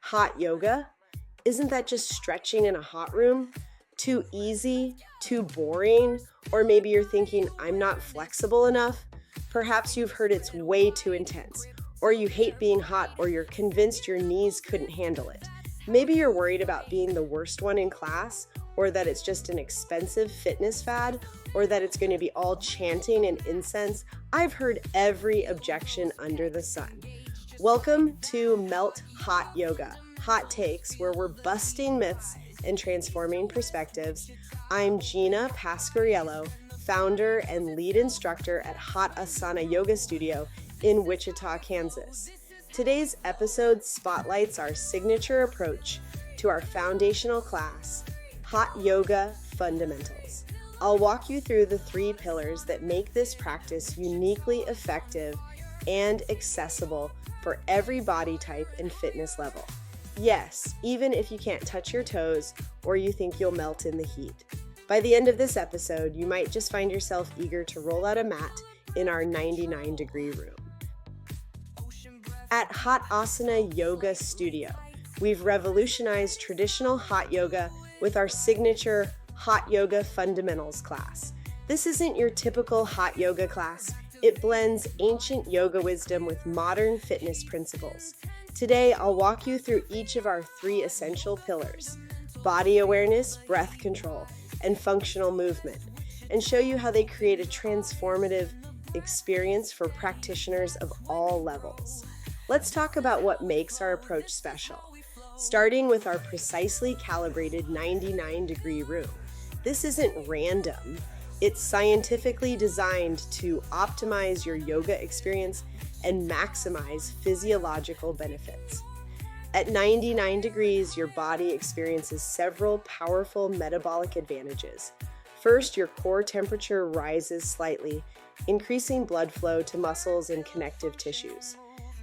Hot yoga? Isn't that just stretching in a hot room? Too easy? Too boring? Or maybe you're thinking, I'm not flexible enough? Perhaps you've heard it's way too intense, or you hate being hot, or you're convinced your knees couldn't handle it. Maybe you're worried about being the worst one in class, or that it's just an expensive fitness fad, or that it's going to be all chanting and incense. I've heard every objection under the sun. Welcome to Melt Hot Yoga, Hot Takes, where we're busting myths and transforming perspectives. I'm Gina Pasquariello, founder and lead instructor at Asana Yoga Studio in Wichita, Kansas. Today's episode spotlights our signature approach to our foundational class, Hot Yoga Fundamentals. I'll walk you through the 3 pillars that make this practice uniquely effective and accessible for every body type and fitness level. Yes, even if you can't touch your toes or you think you'll melt in the heat. By the end of this episode, you might just find yourself eager to roll out a mat in our 99-degree room. At Asana Yoga Studio, we've revolutionized traditional hot yoga with our signature Hot Yoga Fundamentals class. This isn't your typical hot yoga class. It blends ancient yoga wisdom with modern fitness principles. Today, I'll walk you through each of our 3 essential pillars: body awareness, breath control, and functional movement, and show you how they create a transformative experience for practitioners of all levels. Let's talk about what makes our approach special, starting with our precisely calibrated 99-degree room. This isn't random. It's scientifically designed to optimize your yoga experience and maximize physiological benefits. At 99 degrees, your body experiences several powerful metabolic advantages. First, your core temperature rises slightly, increasing blood flow to muscles and connective tissues.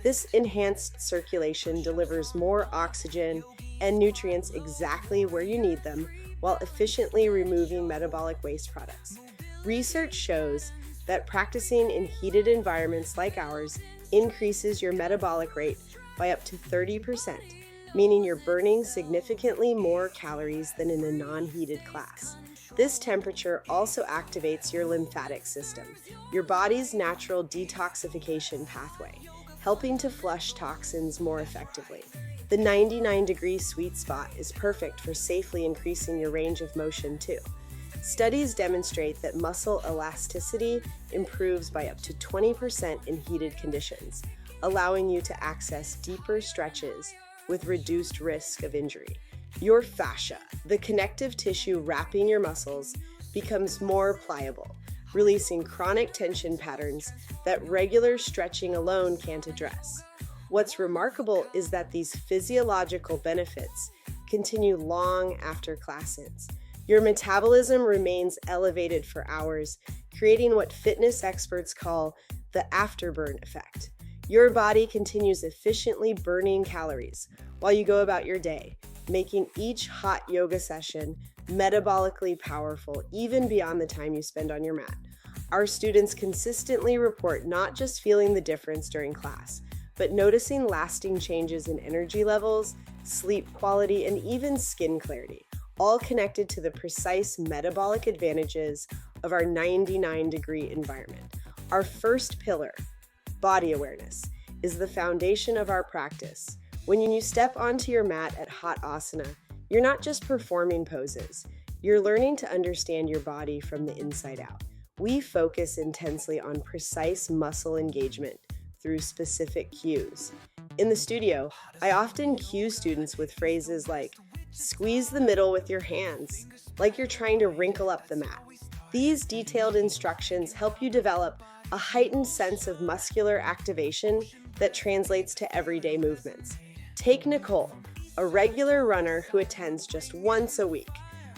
This enhanced circulation delivers more oxygen and nutrients exactly where you need them, while efficiently removing metabolic waste products. Research shows that practicing in heated environments like ours increases your metabolic rate by up to 30%, meaning you're burning significantly more calories than in a non-heated class. This temperature also activates your lymphatic system, your body's natural detoxification pathway, helping to flush toxins more effectively. The 99-degree sweet spot is perfect for safely increasing your range of motion too. Studies demonstrate that muscle elasticity improves by up to 20% in heated conditions, allowing you to access deeper stretches with reduced risk of injury. Your fascia, the connective tissue wrapping your muscles, becomes more pliable, releasing chronic tension patterns that regular stretching alone can't address. What's remarkable is that these physiological benefits continue long after class ends. Your metabolism remains elevated for hours, creating what fitness experts call the afterburn effect. Your body continues efficiently burning calories while you go about your day, making each hot yoga session metabolically powerful even beyond the time you spend on your mat. Our students consistently report not just feeling the difference during class, but noticing lasting changes in energy levels, sleep quality, and even skin clarity, all connected to the precise metabolic advantages of our 99-degree environment. Our first pillar, body awareness, is the foundation of our practice. When you step onto your mat at Hot Asana, you're not just performing poses, you're learning to understand your body from the inside out. We focus intensely on precise muscle engagement through specific cues. In the studio, I often cue students with phrases like, squeeze the middle with your hands, like you're trying to wrinkle up the mat. These detailed instructions help you develop a heightened sense of muscular activation that translates to everyday movements. Take Nicole, a regular runner who attends just once a week.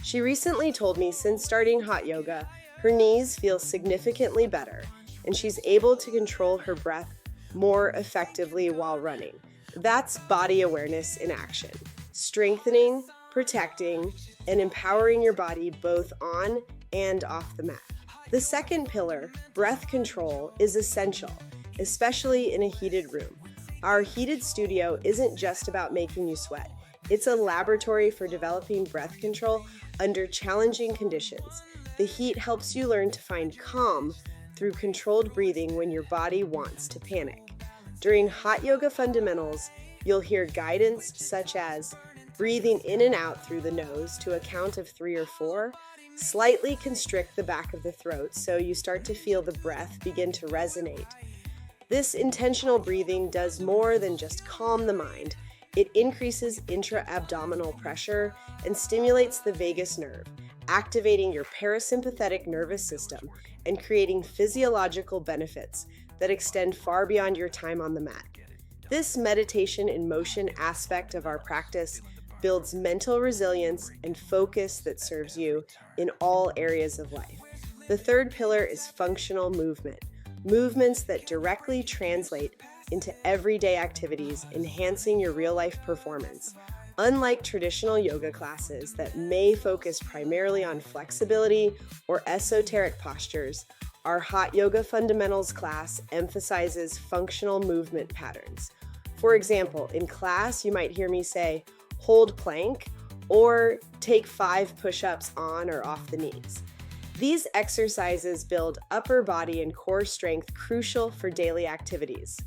She recently told me since starting hot yoga, her knees feel significantly better, and she's able to control her breath more effectively while running. That's body awareness in action, strengthening, protecting, and empowering your body both on and off the mat. The second pillar, breath control, is essential, especially in a heated room. Our heated studio isn't just about making you sweat. It's a laboratory for developing breath control under challenging conditions. The heat helps you learn to find calm through controlled breathing when your body wants to panic. During Hot Yoga Fundamentals, you'll hear guidance such as breathing in and out through the nose to a count of 3 or 4, slightly constrict the back of the throat so you start to feel the breath begin to resonate. This intentional breathing does more than just calm the mind. It increases intra-abdominal pressure and stimulates the vagus nerve, activating your parasympathetic nervous system and creating physiological benefits that extend far beyond your time on the mat. This meditation in motion aspect of our practice builds mental resilience and focus that serves you in all areas of life. The third pillar is functional movement, movements that directly translate into everyday activities, enhancing your real-life performance. Unlike traditional yoga classes that may focus primarily on flexibility or esoteric postures, our Hot Yoga Fundamentals class emphasizes functional movement patterns. For example, in class, you might hear me say, hold plank, or take 5 push-ups on or off the knees. These exercises build upper body and core strength crucial for daily activities.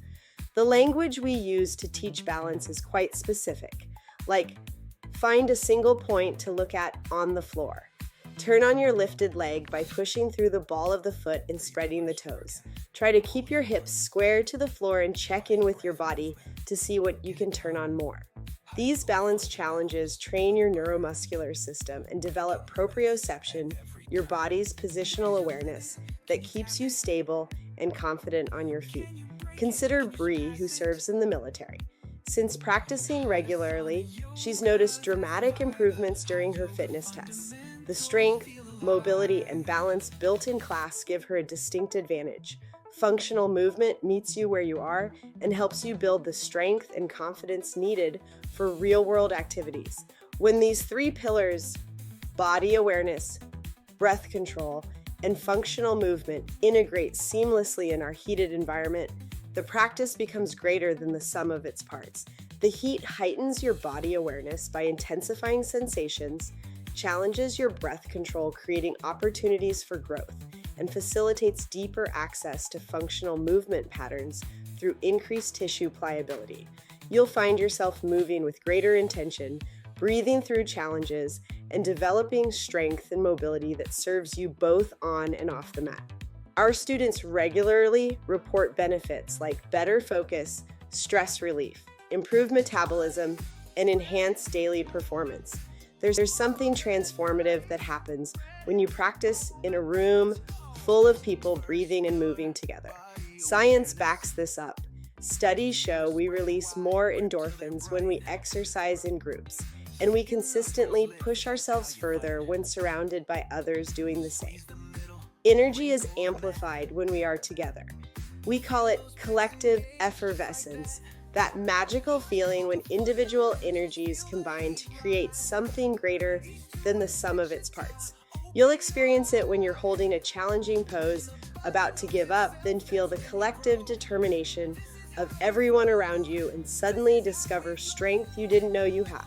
The language we use to teach balance is quite specific, like find a single point to look at on the floor. Turn on your lifted leg by pushing through the ball of the foot and spreading the toes. Try to keep your hips square to the floor and check in with your body to see what you can turn on more. These balance challenges train your neuromuscular system and develop proprioception, your body's positional awareness that keeps you stable and confident on your feet. Consider Bree, who serves in the military. Since practicing regularly, she's noticed dramatic improvements during her fitness tests. The strength, mobility, and balance built in class give her a distinct advantage. Functional movement meets you where you are and helps you build the strength and confidence needed for real-world activities. When these 3 pillars, body awareness, breath control, and functional movement, integrate seamlessly in our heated environment, the practice becomes greater than the sum of its parts. The heat heightens your body awareness by intensifying sensations, challenges your breath control, creating opportunities for growth, and facilitates deeper access to functional movement patterns through increased tissue pliability. You'll find yourself moving with greater intention, breathing through challenges, and developing strength and mobility that serves you both on and off the mat. Our students regularly report benefits like better focus, stress relief, improved metabolism, and enhanced daily performance. There's something transformative that happens when you practice in a room full of people breathing and moving together. Science backs this up. Studies show we release more endorphins when we exercise in groups, and we consistently push ourselves further when surrounded by others doing the same. Energy is amplified when we are together. We call it collective effervescence, that magical feeling when individual energies combine to create something greater than the sum of its parts. You'll experience it when you're holding a challenging pose, about to give up, then feel the collective determination of everyone around you and suddenly discover strength you didn't know you had.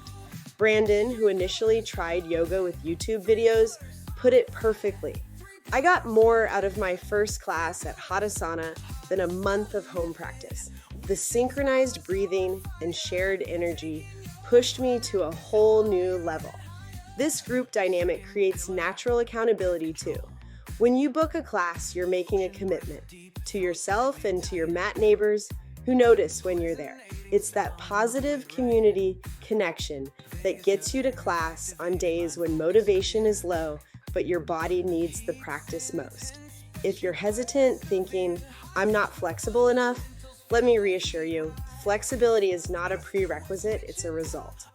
Brandon, who initially tried yoga with YouTube videos, put it perfectly. I got more out of my first class at Hot Asana than a month of home practice. The synchronized breathing and shared energy pushed me to a whole new level. This group dynamic creates natural accountability too. When you book a class, you're making a commitment to yourself and to your mat neighbors who notice when you're there. It's that positive community connection that gets you to class on days when motivation is low, but your body needs the practice most. If you're hesitant, thinking, I'm not flexible enough, let me reassure you, flexibility is not a prerequisite, it's a result.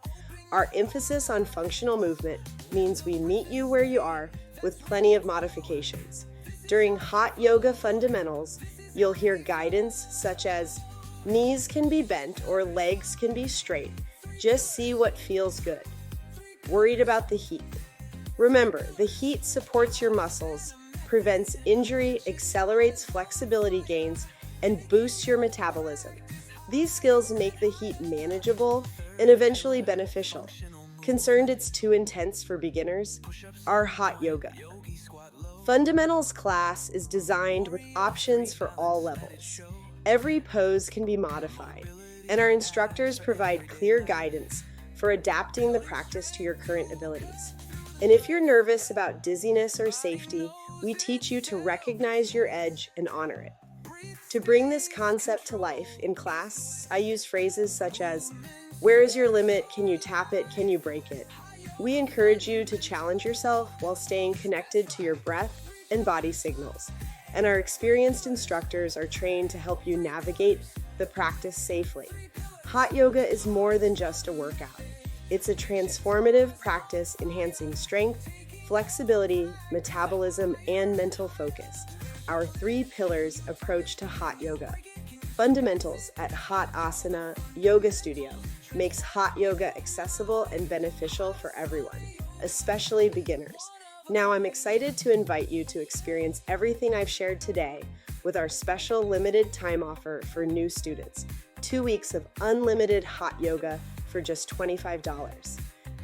Our emphasis on functional movement means we meet you where you are with plenty of modifications. During Hot Yoga Fundamentals, you'll hear guidance such as knees can be bent or legs can be straight. Just see what feels good. Worried about the heat? Remember, the heat supports your muscles, prevents injury, accelerates flexibility gains, and boosts your metabolism. These skills make the heat manageable and eventually beneficial. Concerned it's too intense for beginners? Our hot yoga. Fundamentals class is designed with options for all levels. Every pose can be modified, and our instructors provide clear guidance for adapting the practice to your current abilities. And if you're nervous about dizziness or safety, we teach you to recognize your edge and honor it. To bring this concept to life in class, I use phrases such as, "Where is your limit? Can you tap it? Can you break it?" We encourage you to challenge yourself while staying connected to your breath and body signals. And our experienced instructors are trained to help you navigate the practice safely. Hot yoga is more than just a workout. It's a transformative practice enhancing strength, flexibility, metabolism, and mental focus. Our 3 pillars approach to hot yoga. Fundamentals at Hot Asana Yoga Studio makes hot yoga accessible and beneficial for everyone, especially beginners. Now I'm excited to invite you to experience everything I've shared today with our special limited time offer for new students. 2 weeks of unlimited hot yoga for just $25.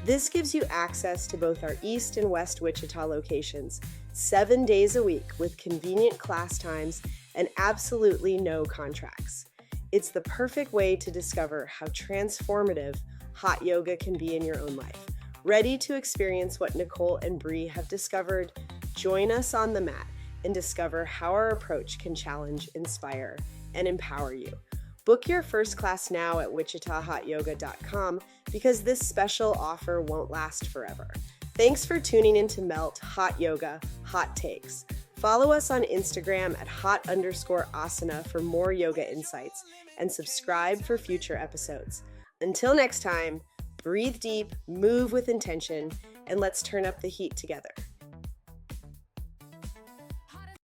This gives you access to both our East and West Wichita locations, 7 days a week with convenient class times and absolutely no contracts. It's the perfect way to discover how transformative hot yoga can be in your own life. Ready to experience what Nicole and Bree have discovered? Join us on the mat and discover how our approach can challenge, inspire, and empower you. Book your first class now at wichitahotyoga.com because this special offer won't last forever. Thanks for tuning in to Melt Hot Yoga Hot Takes. Follow us on Instagram at hot_asana for more yoga insights and subscribe for future episodes. Until next time, breathe deep, move with intention, and let's turn up the heat together.